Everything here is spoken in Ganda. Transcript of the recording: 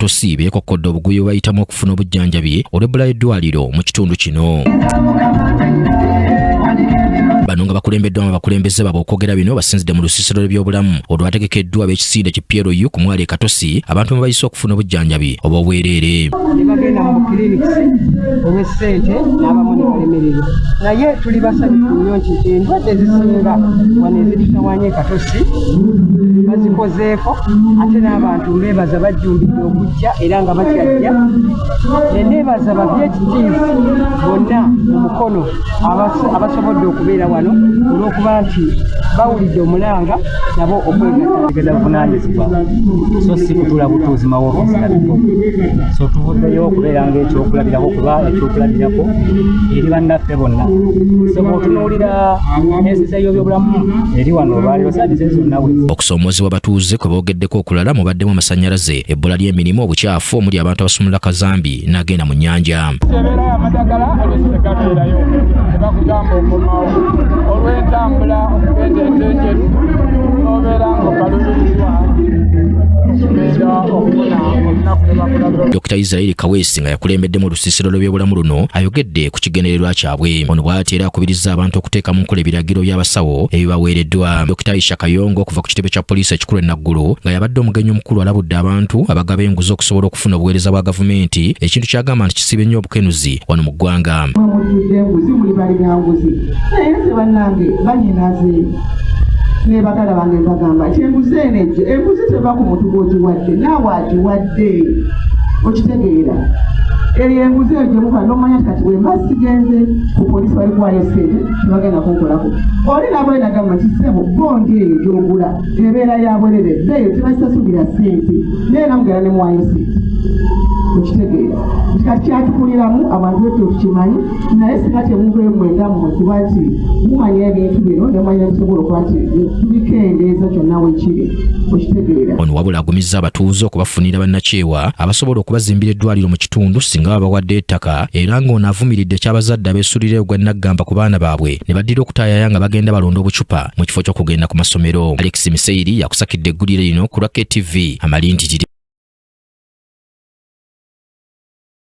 Katosi beekokkodde obuguyi bwe bayitamu okufuna obujjanjabi olw'ebbula ly'eddwaliro mu kitundu kino. Bano nga bakulembeddwamu abakulembeze baabwe okwogera bino basinzidde mu lusiisira lw'ebyobulamu olwategekeddwa ab'ekisinde ki PLU ku mwali Katosi abantu mwebayise okufuna obujjanjabi obw'obwereere. Ne bagenda mu kiriniki olw'essente n'abamu ne balemererwa. Naye tuli basanyufu nnyo nti endwadde ezisinga wano ezitutawanye Katosi bazikozeeko ate n'abantu mbeebaza bajjumbidde okujja era nga bakyajja. Ne neebaza babyekitiivu bonna mu mukono abasobodde okubeera wano olw'okuba nti bawulidde omulanga nabo okwegatta buvunaanyizibwa so si kutuula butuuzi mawoofiisi nabiko so tuvuddeyo okubeera ng'ekyokulabirako kuba ekyokulabirako eri bannaffe bonna so bw'otunuulira ensiza y'ebyobulamu eri wano olwaliro saadise zonna bwe. Okusoomoozebwa abatuuze kwe boogeddeko okulala mubaddemu amasannyalaze, ebbula ly'emirimu, obukyafu omuli abantu abasumulula kazambi n'agenda mu nnyanja. Amadagala agesigabeerayo tebakugamba okomawo olw'entambula okugenda entenjeru n'obeera ng'okaluubirizwa okugenda okufuna olunaku ne bakulaga. Dr. Israel Kawesi nga yakulembeddemu olusiisira lw'ebyobulamu luno ayogedde ku kigendererwa kyabwe. Ono bw'ati era akubiriza abantu okuteeka mu nkola ebiragiro by'abasawo ebibaweereddwa. Dr. Aisha Kayongo okuva ku kitebe kya poliisi ekikulu e Naggulu nga yabadde omugenyi omukulu alabudde abantu abagaba enguzi okusobola okufuna obuweereza bwa gavumenti, ekintu kyagamba nti kisibe nnyo obukenuzi wano mu ggwanga. Ne bagala bange bagamba nti enguzi eno ejjo enguzi teba ku muntu gw'ogiwadde naawe agiwadde okitegeera eri enguzi ejo muba n'omanya kati bwe mba sigenze ku poliisi bali kuwayo ssente tebagenda kunkolako oli nabo enagamba nti ssebo bondi eyo gy'ogula ebeera ya bwerere eyo tebakisasubira ssente naye namugera ne muwayo ssente okitegeera kati kyatukuliramu abantu betyo tukimanyi naye singa temuvemwenga mmwe kuba nti mumanya ebintu bino nemanya bisobola okuba nti tubikendeeza kyonna wekiri okitegeera. Ono wabula agumizza abatuuze okubafunira bannakyewa abasobola okubazimbira eddwaliro mu kitundu singa babawadde ettaka, era ng'ono avumiridde ky'abazadde abeesuulira ogwa naggamba ku baana baabwe ne baddira okutaayaya nga bagenda balonda obucupa mu kifo ky'okugenda ku masomero. Alex Miseiri yakusakidde eggulire lino ku lwa KTV Amalindi.